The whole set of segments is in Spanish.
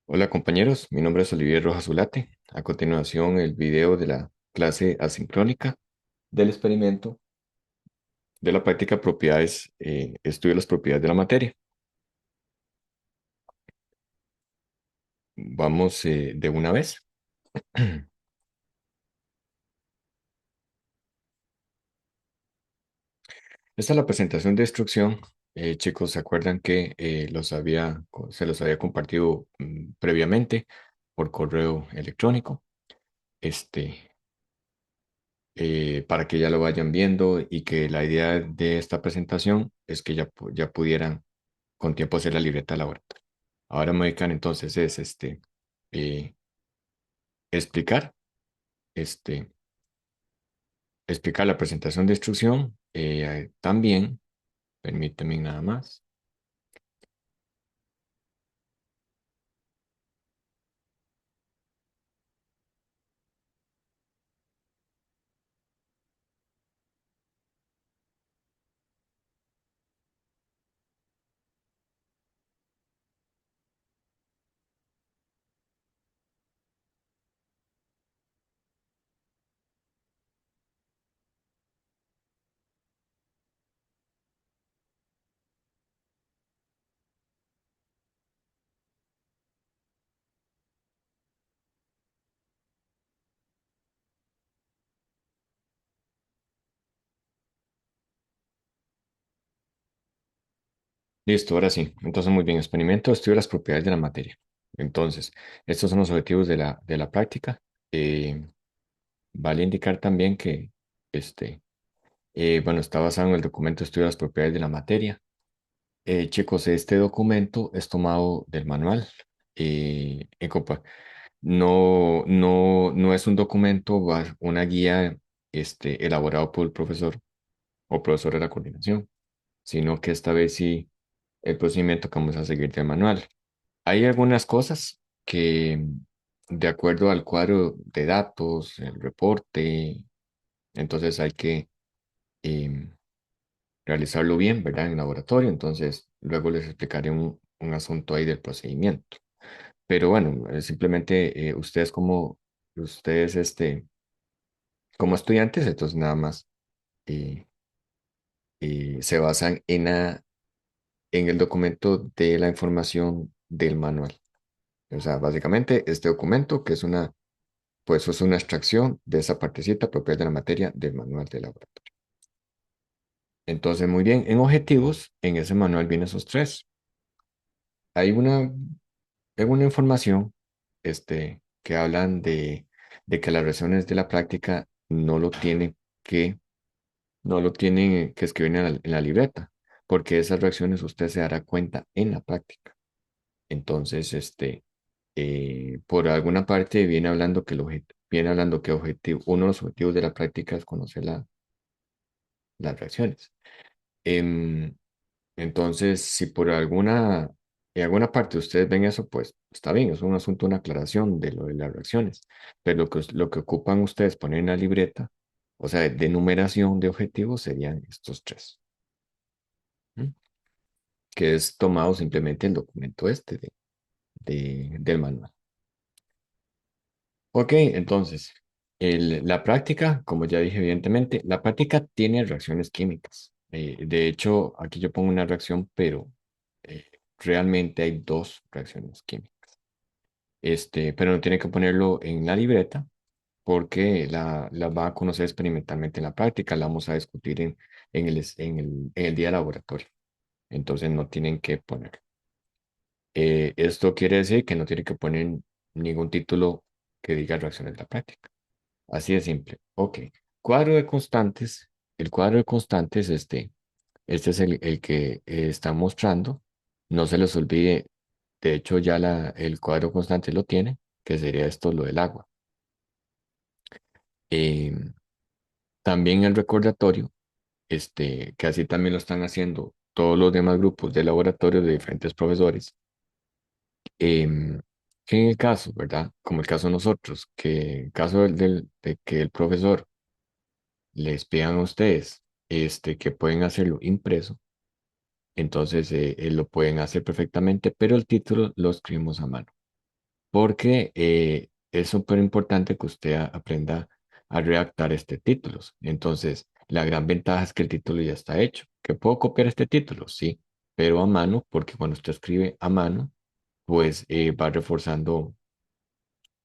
Hola compañeros, mi nombre es Olivier Rojas Zulate. A continuación, el video de la clase asincrónica del experimento de la práctica propiedades, estudio de las propiedades de la materia. Vamos de una vez. Esta es la presentación de instrucción. Chicos, ¿se acuerdan que se los había compartido previamente por correo electrónico? Este, para que ya lo vayan viendo y que la idea de esta presentación es que ya pudieran con tiempo hacer la libreta laboratoria. Ahora me dedican entonces es eh, explicar, este, explicar la presentación de instrucción. También, permíteme nada más. Listo, ahora sí. Entonces, muy bien. Experimento, estudio de las propiedades de la materia. Entonces, estos son los objetivos de la práctica. Eh, vale indicar también que, este, bueno, está basado en el documento Estudio de las propiedades de la materia. Chicos, este documento es tomado del manual. En no es un documento, una guía elaborado por el profesor o profesor de la coordinación, sino que esta vez sí el procedimiento que vamos a seguir del manual. Hay algunas cosas que, de acuerdo al cuadro de datos, el reporte, entonces hay que em, realizarlo bien, ¿verdad? En laboratorio, entonces luego les explicaré un asunto ahí del procedimiento. Pero bueno, simplemente ustedes, como estudiantes, entonces nada más eh, se basan en el documento de la información del manual. O sea, básicamente este documento, que pues es una extracción de esa partecita propia de la materia del manual de laboratorio. Entonces, muy bien, en objetivos, en ese manual vienen esos tres. Hay una información que hablan de que las reacciones de la práctica que, no lo tienen que escribir en la libreta, porque esas reacciones usted se dará cuenta en la práctica. Entonces, por alguna parte viene hablando que uno de los objetivos de la práctica es conocer las reacciones. Em, entonces, si en alguna parte ustedes ven eso, pues está bien, es un asunto, una aclaración de lo de las reacciones. Pero lo que ocupan ustedes poner en la libreta, o sea, de numeración de objetivos, serían estos tres, ¿m? Que es tomado simplemente el documento del manual. Ok, entonces, la práctica, como ya dije evidentemente, la práctica tiene reacciones químicas. De hecho, aquí yo pongo una reacción, pero eh, realmente hay dos reacciones químicas. Pero no tiene que ponerlo en la libreta porque la va a conocer experimentalmente en la práctica, la vamos a discutir en el día de laboratorio. Entonces no tienen que poner. Esto quiere decir que no tiene que poner ningún título que diga reacciones de la práctica. Así de simple. Ok. Cuadro de constantes. El cuadro de constantes, este es el que está mostrando. No se les olvide, de hecho ya el cuadro constante lo tiene, que sería esto lo del agua. Em, También el recordatorio, que así también lo están haciendo todos los demás grupos de laboratorio de diferentes profesores. Que en el caso, ¿verdad? Como el caso de nosotros, que en caso de que el profesor les pidan a ustedes que pueden hacerlo impreso, entonces lo pueden hacer perfectamente, pero el título lo escribimos a mano. porque es súper importante que usted aprenda a redactar títulos. Entonces, la gran ventaja es que el título ya está hecho. ¿Que puedo copiar este título? Sí, pero a mano, porque cuando usted escribe a mano, pues va reforzando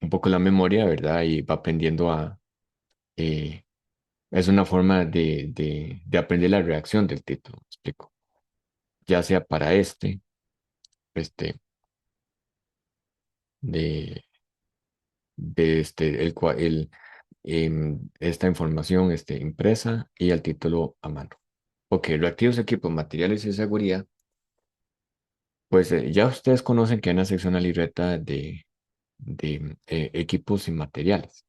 un poco la memoria, ¿verdad? Y va aprendiendo eh, es una forma de aprender la redacción del título, ¿me explico? Ya sea para este, de, esta información impresa y el título a mano. Ok, reactivos, equipos, materiales y seguridad. Pues ya ustedes conocen que hay una sección a libreta de equipos y materiales.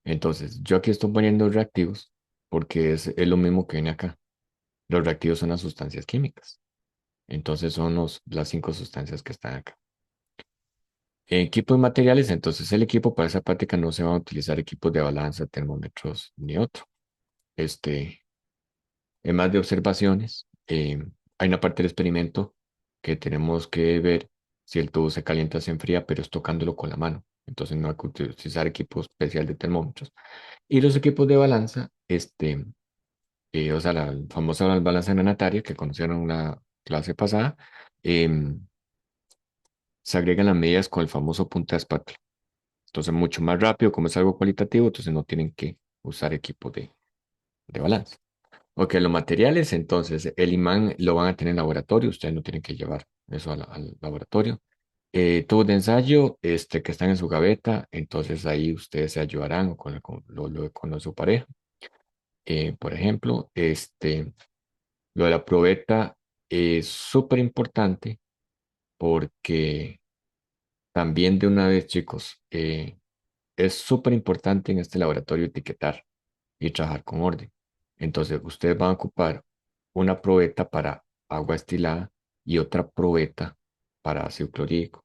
Entonces, yo aquí estoy poniendo reactivos porque es lo mismo que viene acá. Los reactivos son las sustancias químicas. Entonces, son las 5 sustancias que están acá. Equipos y materiales, entonces el equipo para esa práctica no se van a utilizar equipos de balanza, termómetros ni otro. Este, en más de observaciones, hay una parte del experimento que tenemos que ver si el tubo se calienta o se enfría, pero es tocándolo con la mano. Entonces no hay que utilizar equipo especial de termómetros. Y los equipos de balanza, o sea, la famosa balanza granataria que conocieron en la clase pasada, em, se agregan las medidas con el famoso punta de espátula. Entonces, mucho más rápido, como es algo cualitativo, entonces no tienen que usar equipo de balanza. Ok, los materiales, entonces el imán lo van a tener en laboratorio, ustedes no tienen que llevar eso al laboratorio. Tubos de ensayo que están en su gaveta, entonces ahí ustedes se ayudarán o con su pareja. Por ejemplo, lo de la probeta es súper importante porque también de una vez, chicos, es súper importante en este laboratorio etiquetar y trabajar con orden. Entonces, ustedes van a ocupar una probeta para agua destilada y otra probeta para ácido clorhídrico.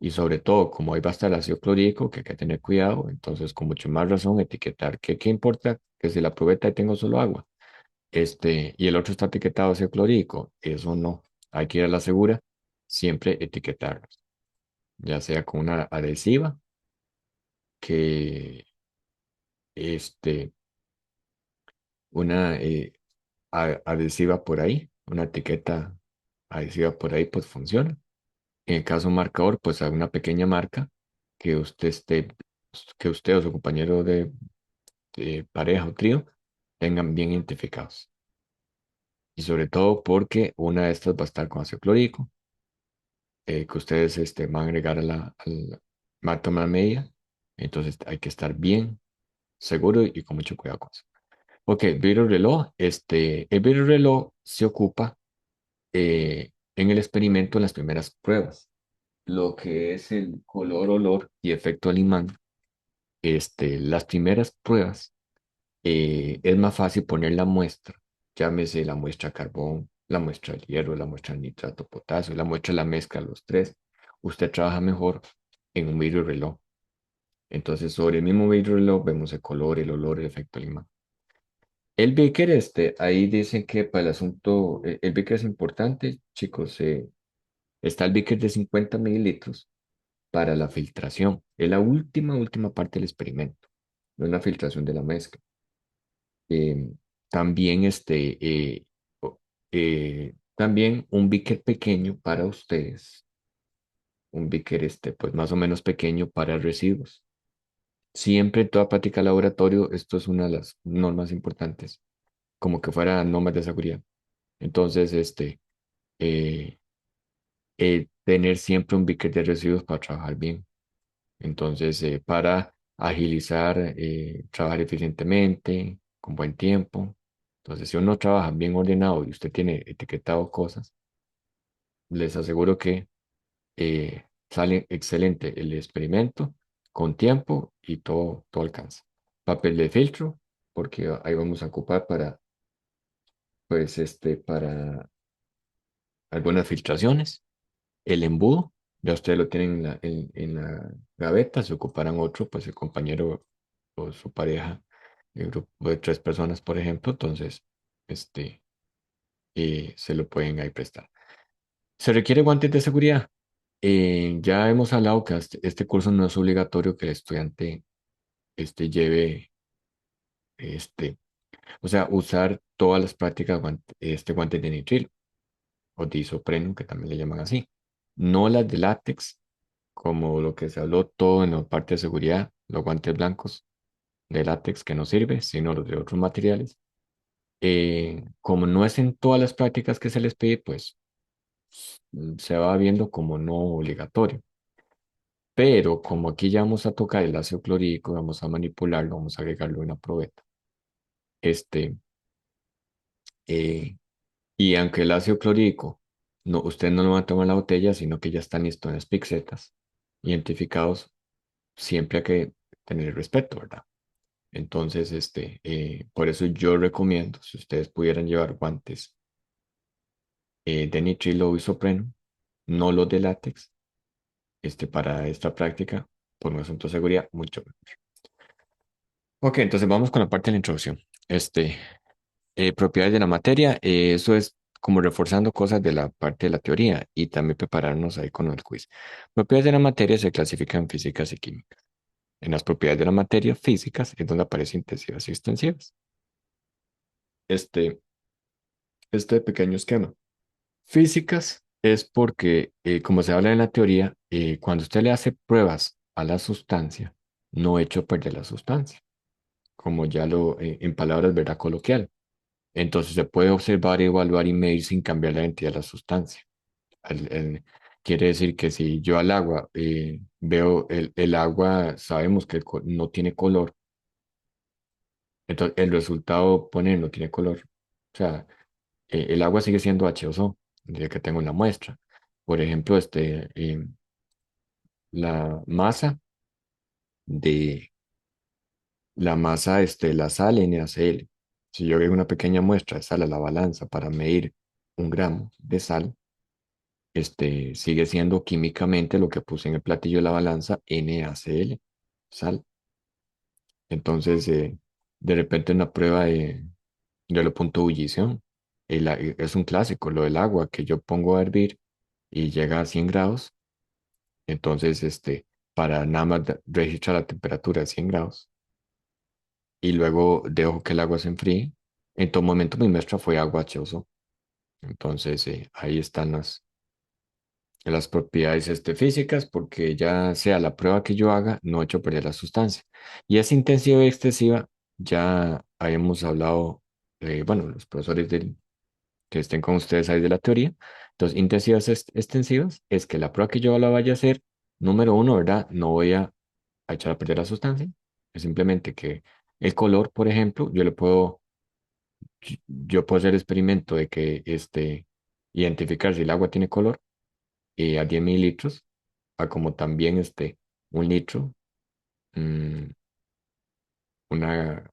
Y sobre todo, como ahí va a estar el ácido clorhídrico, que hay que tener cuidado, entonces con mucho más razón etiquetar que qué importa que si la probeta ahí tengo solo agua, y el otro está etiquetado ácido clorhídrico, eso no, hay que ir a la segura, siempre etiquetarlos, ya sea con una adhesiva que este, una adhesiva por ahí, una etiqueta adhesiva por ahí, pues funciona. En el caso marcador, pues hay una pequeña marca que que usted o su compañero de pareja o trío tengan bien identificados. Y sobre todo porque una de estas va a estar con ácido clorhídrico, que ustedes van a agregar van a tomar medida. Entonces hay que estar bien seguro y con mucho cuidado con eso. Ok, vidrio reloj. El vidrio reloj se ocupa en el experimento en las primeras pruebas. Lo que es el color, olor y efecto al imán. Las primeras pruebas es más fácil poner la muestra, llámese la muestra carbón, la muestra de hierro, la muestra de nitrato potasio, la muestra de la mezcla, los tres. Usted trabaja mejor en un vidrio reloj. Entonces, sobre el mismo vidrio reloj vemos el color, el olor, el efecto al imán. El Beaker, ahí dicen que para el asunto, el Beaker es importante, chicos. Está el Beaker de 50 mililitros para la filtración. Es la última parte del experimento, no es la filtración de la mezcla. Eh, también, también un Beaker pequeño para ustedes, un Beaker, pues más o menos pequeño para residuos. Siempre en toda práctica de laboratorio, esto es una de las normas importantes, como que fuera normas de seguridad. Entonces, eh, tener siempre un bucket de residuos para trabajar bien. Entonces, para agilizar, trabajar eficientemente, con buen tiempo. Entonces, si uno trabaja bien ordenado y usted tiene etiquetado cosas, les aseguro que sale excelente el experimento con tiempo y todo alcanza. Papel de filtro, porque ahí vamos a ocupar pues, para algunas filtraciones. El embudo, ya ustedes lo tienen en la gaveta, se ocuparán otro, pues el compañero o su pareja, el grupo de 3 personas, por ejemplo, entonces, se lo pueden ahí prestar. ¿Se requiere guantes de seguridad? Ya hemos hablado que este curso no es obligatorio que el estudiante lleve, este, o sea, usar todas las prácticas guantes de nitril o de isopreno, que también le llaman así. No las de látex, como lo que se habló todo en la parte de seguridad, los guantes blancos de látex que no sirve, sino los de otros materiales. Como no es en todas las prácticas que se les pide, pues se va viendo como no obligatorio. Pero como aquí ya vamos a tocar el ácido clorhídrico, vamos a manipularlo, vamos a agregarlo en una probeta. Este, eh, y aunque el ácido clorhídrico, no, usted no lo va a tomar en la botella, sino que ya están listos en las pixetas, identificados, siempre hay que tener respeto, ¿verdad? Entonces, por eso yo recomiendo, si ustedes pudieran llevar guantes de nitrilo o isopreno, no los de látex, para esta práctica, por un asunto de seguridad, mucho mejor. Ok, entonces vamos con la parte de la introducción. Propiedades de la materia, eso es como reforzando cosas de la parte de la teoría y también prepararnos ahí con el quiz. Propiedades de la materia se clasifican en físicas y químicas. En las propiedades de la materia físicas es donde aparecen intensivas y extensivas. Este, este pequeño esquema. Físicas es porque, como se habla en la teoría, cuando usted le hace pruebas a la sustancia, no echo a perder la sustancia, como ya en palabras, ¿verdad? Coloquial. Entonces se puede observar, evaluar y medir sin cambiar la identidad de la sustancia. Quiere decir que si yo al agua veo el agua, sabemos que no tiene color, entonces el resultado pone no tiene color. O sea, el agua sigue siendo H2O, ya que tengo una muestra. Por ejemplo, la masa de la sal NaCl. Si yo agrego una pequeña muestra de sal a la balanza para medir 1 gramo de sal, sigue siendo químicamente lo que puse en el platillo de la balanza, NaCl, sal. Entonces, de repente una prueba de lo punto de ebullición, es un clásico, lo del agua que yo pongo a hervir y llega a 100 grados. Entonces, para nada más registrar la temperatura de 100 grados y luego dejo que el agua se enfríe, en todo momento mi muestra fue agua H2O. Entonces, ahí están las propiedades físicas, porque ya sea la prueba que yo haga, no he hecho perder la sustancia. Y es intensiva y excesiva, ya habíamos hablado, bueno, los profesores que estén con ustedes ahí de la teoría. Entonces, intensivas extensivas es que la prueba que yo la vaya a hacer, número uno, ¿verdad? No voy a echar a perder la sustancia, es simplemente que el color, por ejemplo, yo puedo hacer el experimento de que identificar si el agua tiene color a 10 mililitros, a como también 1 litro, mm, una,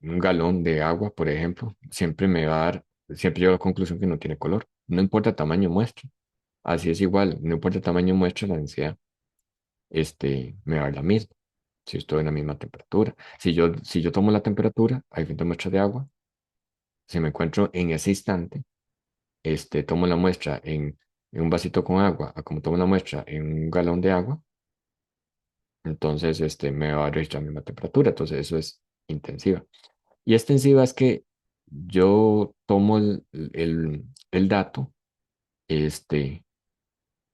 un galón de agua, por ejemplo, siempre me va a dar, siempre llego a la conclusión que no tiene color. No importa tamaño muestra. Así es igual, no importa tamaño muestra, la densidad, me va a dar la misma. Si estoy en la misma temperatura. Si yo tomo la temperatura a diferentes muestras de agua, si me encuentro en ese instante, tomo la muestra en un vasito con agua, a como tomo la muestra en un galón de agua, entonces me va a registrar la misma temperatura. Entonces eso es intensiva. Y extensiva es que yo tomo el dato este,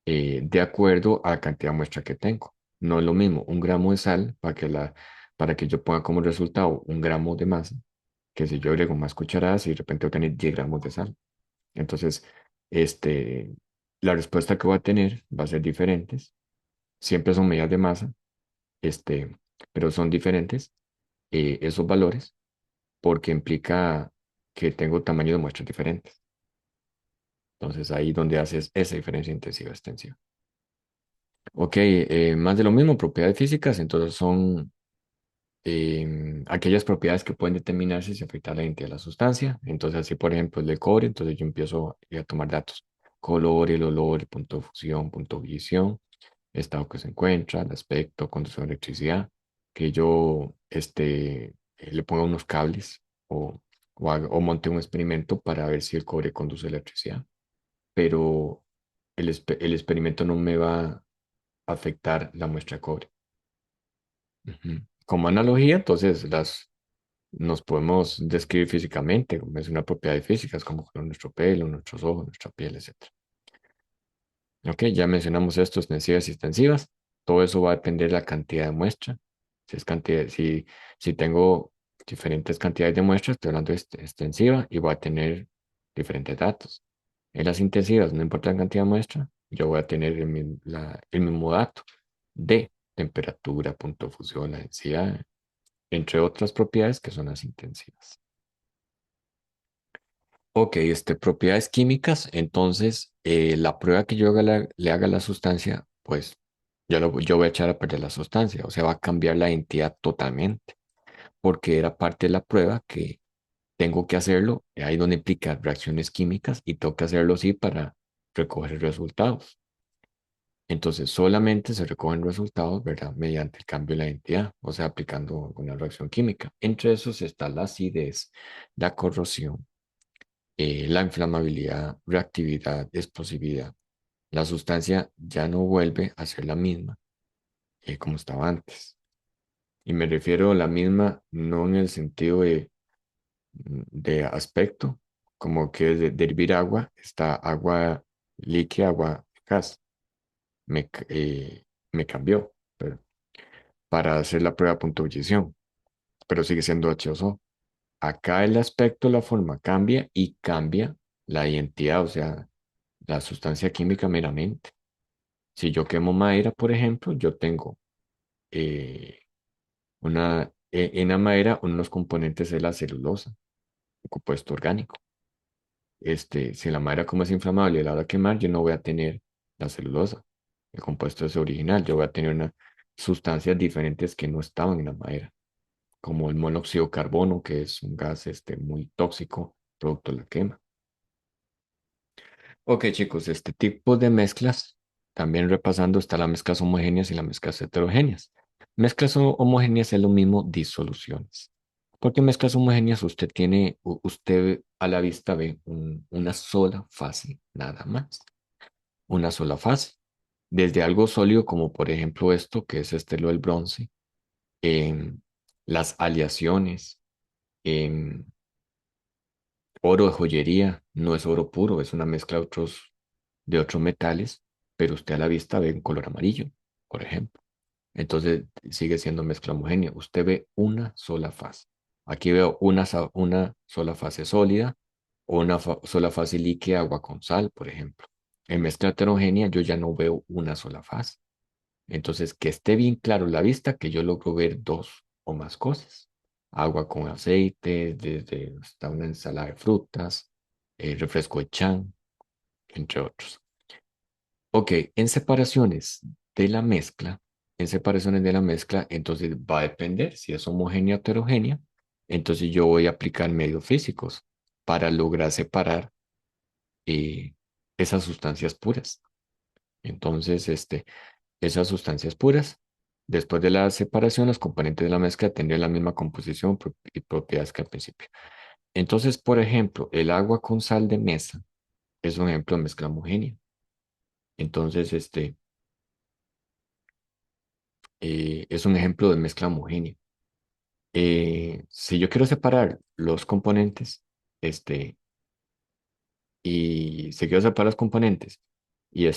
de acuerdo a la cantidad de muestra que tengo. No es lo mismo 1 gramo de sal para que yo ponga como resultado 1 gramo de masa, que si yo agrego más cucharadas y de repente voy a tener 10 gramos de sal. Entonces, este, la respuesta que voy a tener va a ser diferentes. Siempre son medidas de masa, pero son diferentes esos valores porque implica que tengo tamaño de muestras diferentes. Entonces ahí donde haces esa diferencia intensiva-extensiva. Ok, más de lo mismo, propiedades físicas, entonces son aquellas propiedades que pueden determinarse si afecta la identidad de la sustancia. Entonces así, por ejemplo, el de cobre, entonces yo empiezo a tomar datos. Color, el olor, el punto de fusión, punto de ebullición, estado que se encuentra, el aspecto, conducción de electricidad, que yo le ponga unos cables o o monte un experimento para ver si el cobre conduce electricidad, pero el experimento no me va a afectar la muestra de cobre. Ujú. Como analogía, entonces nos podemos describir físicamente, como es una propiedad de físicas, como con nuestro pelo, nuestros ojos, nuestra piel, etc. Ok, ya mencionamos esto, extensivas y extensivas. Todo eso va a depender de la cantidad de muestra. Si tengo diferentes cantidades de muestras, estoy hablando de extensiva y voy a tener diferentes datos. En las intensivas, no importa la cantidad de muestra, yo voy a tener el mismo dato de temperatura, punto de fusión, la densidad, entre otras propiedades que son las intensivas. Ok, propiedades químicas. Entonces, la prueba que le haga a la sustancia, pues yo voy a echar a perder la sustancia, o sea, va a cambiar la identidad totalmente, porque era parte de la prueba que tengo que hacerlo, ahí donde implica reacciones químicas y tengo que hacerlo así para recoger resultados. Entonces, solamente se recogen resultados, ¿verdad? Mediante el cambio de la identidad, o sea, aplicando una reacción química. Entre esos está la acidez, la corrosión, la inflamabilidad, reactividad, explosividad. La sustancia ya no vuelve a ser la misma como estaba antes. Y me refiero a la misma no en el sentido de aspecto, como que de hervir agua, está agua líquida, agua gas. Me cambió para hacer la prueba de punto de ebullición, pero sigue siendo H2O. Acá el aspecto, la forma cambia y cambia la identidad, o sea, la sustancia química meramente. Si yo quemo madera, por ejemplo, yo tengo eh, en la madera unos componentes de la celulosa, un compuesto orgánico. Si la madera como es inflamable a la hora de quemar, yo no voy a tener la celulosa. El compuesto es original, yo voy a tener unas sustancias diferentes que no estaban en la madera, como el monóxido de carbono, que es un gas muy tóxico producto de la quema. Ok, chicos, este tipo de mezclas, también repasando, está las mezclas homogéneas y las mezclas heterogéneas. Mezclas homogéneas es lo mismo disoluciones. Porque mezclas homogéneas usted a la vista ve una sola fase, nada más. Una sola fase. Desde algo sólido, como por ejemplo esto, que es lo del bronce, em, las aleaciones, em, oro de joyería, no es oro puro, es una mezcla de otros metales, pero usted a la vista ve un color amarillo, por ejemplo. Entonces sigue siendo mezcla homogénea. Usted ve una sola fase. Aquí veo una sola fase sólida o una sola fase líquida, agua con sal, por ejemplo. En mezcla heterogénea yo ya no veo una sola fase. Entonces, que esté bien claro la vista que yo logro ver dos o más cosas. Agua con aceite, desde hasta una ensalada de frutas, refresco de chan, entre otros. Ok, de la mezcla, en separaciones de la mezcla, entonces va a depender si es homogénea o heterogénea. Entonces yo voy a aplicar medios físicos para lograr separar eh, esas sustancias puras. Entonces, esas sustancias puras, después de la separación, los componentes de la mezcla tendrían la misma composición y propiedades que al principio. Entonces, por ejemplo, el agua con sal de mesa es un ejemplo de mezcla homogénea. Entonces, es un ejemplo de mezcla homogénea. Si yo quiero separar los componentes, este, y si quiero separar los componentes, y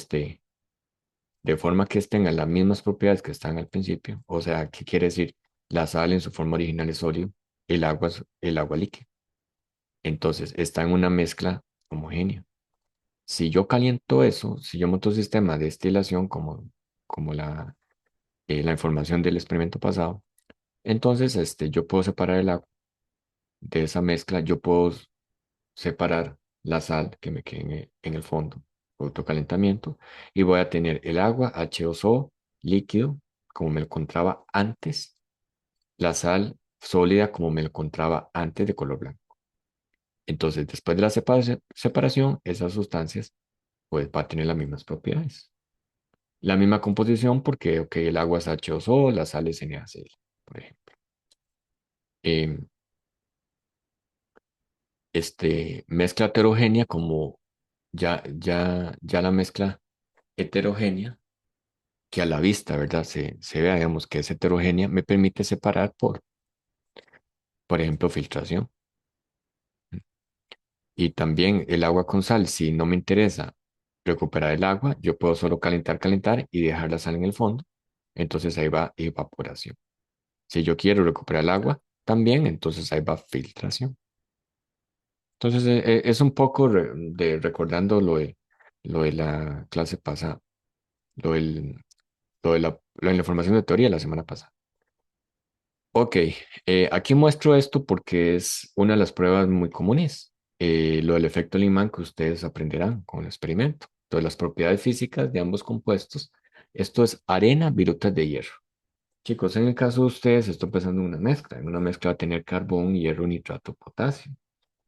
de forma que tengan las mismas propiedades que están al principio, o sea, ¿qué quiere decir? La sal en su forma original es sólido, el agua líquida. Entonces, está en una mezcla homogénea. Si yo caliento eso, si yo monto un sistema de destilación como la información del experimento pasado, entonces yo puedo separar el agua de esa mezcla, yo puedo separar la sal que me quede en el fondo, autocalentamiento, y voy a tener el agua H2O líquido, como me lo encontraba antes, la sal sólida, como me lo encontraba antes de color blanco. Entonces, después de la separación, esas sustancias pues va a tener las mismas propiedades. La misma composición porque, ok, el agua es H2O, la sal es NaCl, por ejemplo. Em, mezcla heterogénea como ya la mezcla heterogénea que a la vista, ¿verdad? Se vea, digamos, que es heterogénea, me permite separar por ejemplo, filtración. Y también el agua con sal, si no me interesa recuperar el agua, yo puedo solo calentar y dejar la sal en el fondo. Entonces ahí va evaporación. Si yo quiero recuperar el agua, también, entonces ahí va filtración. Entonces es un poco de recordando lo de la clase pasada, lo, del- lo de la información de teoría la semana pasada. Ok, aquí muestro esto porque es una de las pruebas muy comunes, lo del efecto Lyman que ustedes aprenderán con el experimento. Entonces, las propiedades físicas de ambos compuestos, esto es arena, virutas de hierro. Chicos, en el caso de ustedes, estoy pensando en una mezcla. En una mezcla va a tener carbón, hierro, nitrato, potasio.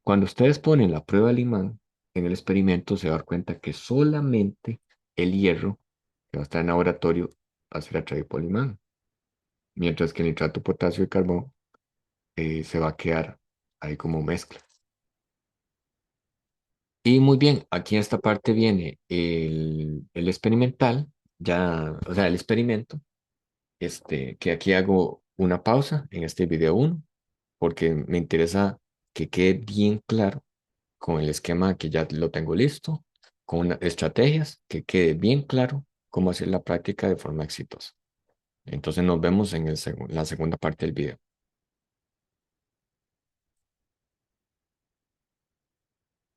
Cuando ustedes ponen la prueba de Lyman en el experimento, se va a dar cuenta que solamente el hierro que va a estar en laboratorio va a ser atraído por el imán, mientras que el nitrato, potasio y carbón se va a quedar ahí como mezcla. Y muy bien, aquí en esta parte viene el experimental, ya, o sea, el experimento, que aquí hago una pausa en este video uno porque me interesa que quede bien claro con el esquema que ya lo tengo listo, con estrategias, que quede bien claro cómo hacer la práctica de forma exitosa. Entonces nos vemos en la segunda parte del video.